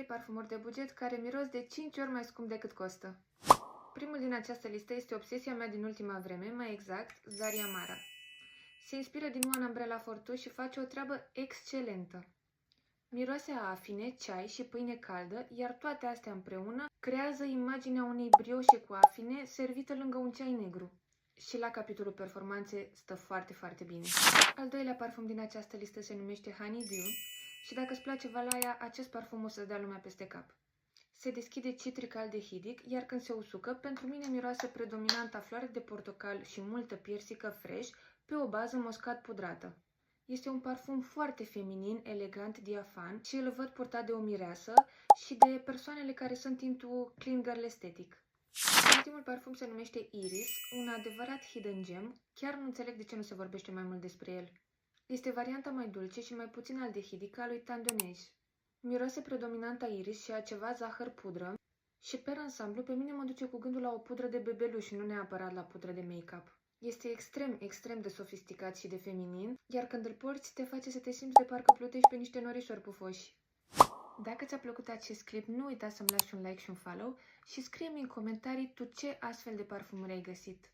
3 parfumuri de buget care miros de 5 ori mai scump decât costă. Primul din această listă este obsesia mea din ultima vreme, mai exact, Zaria Mara. Se inspiră din One Umbrella for Two și face o treabă excelentă. Miroase a afine, ceai și pâine caldă, iar toate astea împreună creează imaginea unei brioșe cu afine servită lângă un ceai negru. Și la capitolul performanțe stă foarte, foarte bine. Al doilea parfum din această listă se numește Honey Dew și dacă îți place valaia, acest parfum o să dea lumea peste cap. Se deschide citric aldehidic, iar când se usucă, pentru mine miroase predominant a floare de portocal și multă piersică fresh pe o bază muscat pudrată. Este un parfum foarte feminin, elegant, diafan și îl văd purtat de o mireasă și de persoanele care sunt into clean girl estetic. Ultimul parfum se numește Iris, un adevărat hidden gem, chiar nu înțeleg de ce nu se vorbește mai mult despre el. Este varianta mai dulce și mai puțin aldehidică a lui Tandonage. Miroase predominant a iris și a ceva zahăr pudră și per ansamblu pe mine mă duce cu gândul la o pudră de bebeluș și nu neapărat la pudră de make-up. Este extrem, extrem de sofisticat și de feminin, iar când îl porți te face să te simți de parcă plutești pe niște norișori pufoși. Dacă ți-a plăcut acest clip, nu uita să-mi lași un like și un follow și scrie-mi în comentarii tu ce astfel de parfumuri ai găsit.